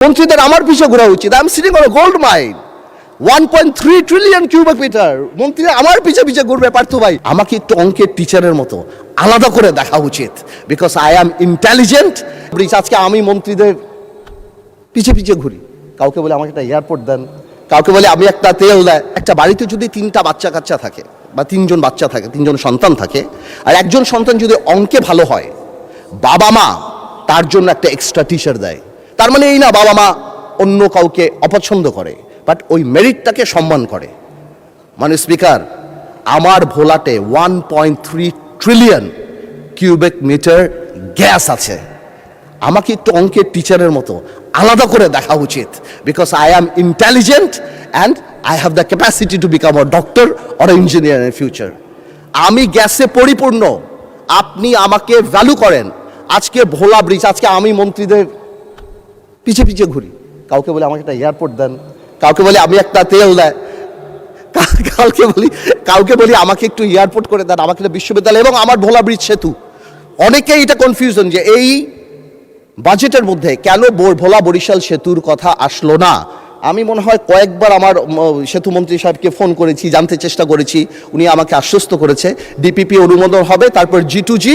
মন্ত্রীদের আমার পিছু ঘোরা উচিত। I am sitting on gold mine, 1.3 trillion cubic metre. মন্ত্রীরা আমার পিছে পিছে ঘুরবে। পার্থ ভাই, আমাকে একটু অঙ্কের টিচারের মতো আলাদা করে দেখা উচিত, বিকজ আই অ্যাম ইন্টেলিজেন্ট। আজকে আমি মন্ত্রীদের পিছে পিছে ঘুরি। কাউকে বলে আমাকে একটা এয়ারপোর্ট দেন, কাউকে বলে আমি একটা তেল দেয়। একটা বাড়িতে যদি 3টা বাচ্চা কাচ্চা থাকে বা 3জন বাচ্চা থাকে, 3জন সন্তান থাকে, আর একজন সন্তান যদি অঙ্কে ভালো হয়, বাবা মা তার জন্য একটা এক্সট্রা টিচার দেয়। তার মানে এই না বাবা মা অন্য কাউকে অপছন্দ করে, বাট ওই মেরিটটাকে সম্মান করে। মানে স্পিকার, আমার ভোলাতে 1.3 ট্রিলিয়ন কিউবিক মিটার গ্যাস আছে। আমাকে একটু অঙ্কের টিচারের মতো আলাদা করে দেখা উচিত, because I am intelligent and I have the capacity to become a doctor or engineer in future. আমি গ্যাসে পরিপূর্ণ, আপনি আমাকে ভ্যালু করেন। আজকে ভোলা ব্রিজ, আজকে আমি মন্ত্রীদের পিছে পিছে ঘুরি। কাউকে বলে আমাকে একটা এয়ারপোর্ট দেন, কাউকে বলে আমি একটা তেল দেয়, কাউকে বলি আমাকে একটু এয়ারপোর্ট করে দেন, আমাকে একটা বিশ্ববিদ্যালয় এবং আমার ভোলা ব্রিজ সেতু। অনেকেই এটা কনফিউশন যে এই বাজেটের মধ্যে কেন ভোলা বরিশাল সেতুর কথা আসলো না। আমি মনে হয় কয়েকবার আমার সেতু মন্ত্রী সাহেবকে ফোন করেছি, জানতে চেষ্টা করেছি। উনি আমাকে আশ্বস্ত করেছে ডিপিপি অনুমোদন হবে, তারপর G2G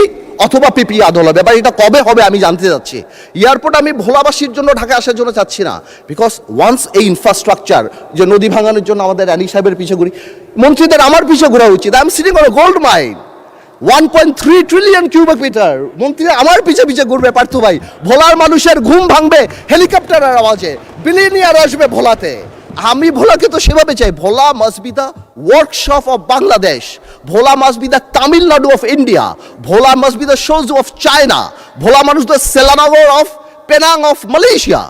অথবা পিপি আদল হবে। এবার এটা কবে হবে আমি জানতে চাচ্ছি। এয়ারপোর্ট আমি ভোলাবাসীর জন্য ঢাকা আসার জন্য চাচ্ছি না, বিকজ ওয়ান্স এই ইনফ্রাস্ট্রাকচার, যে নদী ভাঙানোর জন্য আমাদের রানী সাহেবের পিছে ঘুরি, মন্ত্রীদের আমার পিছে ঘোরা উচিত। I am sitting on gold mine, 1.3 trillion cubic metre. মন্ত্রীরা আমার পিছে পিছে ঘুরবে। পার্থ ভাই, ভোলার মানুষের ঘুম ভাঙবে হেলিকপ্টারের আওয়াজে, বিলিয়নিয়ার আসবে ভোলাতে। আমি ভোলাকে তো সেভাবে চাই। Bhola must be the workshop of Bangladesh, Bhola must be the Tamil Nadu of India, Bhola must be the shoes of China, Bhola মানুষ the Selangor of Penang of Malaysia.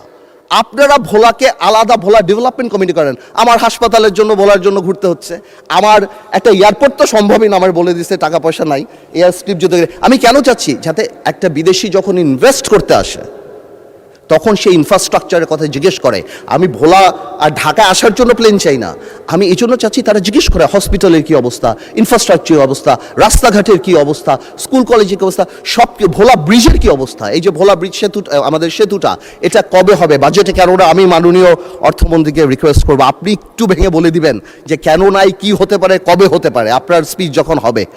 আপনারা ভোলাকে আলাদা ভোলা ডেভেলপমেন্ট কমিটি করেন। আমার হাসপাতালের জন্য ভোলার জন্য ঘুরতে হচ্ছে, আমার একটা এয়ারপোর্ট তো সম্ভবই না, আমার বলে দিচ্ছে টাকা পয়সা নাই। এয়ার স্ট্রিপ যদি আমি কেন চাচ্ছি, যাতে একটা বিদেশি যখন ইনভেস্ট করতে আসে তখন সেই ইনফ্রাস্ট্রাকচারের কথা জিজ্ঞেস করে। আমি ভোলা আর ঢাকায় আসার জন্য প্লেন চাই না, আমি এই জন্য চাচ্ছি তারা জিজ্ঞেস করে হসপিটালের কী অবস্থা, ইনফ্রাস্ট্রাকচারের অবস্থা, রাস্তাঘাটের কী অবস্থা, স্কুল কলেজের কী অবস্থা, সব ভোলা ব্রিজের কী অবস্থা। এই যে ভোলা ব্রিজ সেতু, আমাদের সেতুটা, এটা কবে হবে বাজেটে? কেননা আমি মাননীয় অর্থমন্ত্রীকে রিকোয়েস্ট করবো আপনি একটু ভেঙে বলে দিবেন যে কেন নাই, কি হতে পারে, কবে হতে পারে আপনার স্পিচ যখন হবে।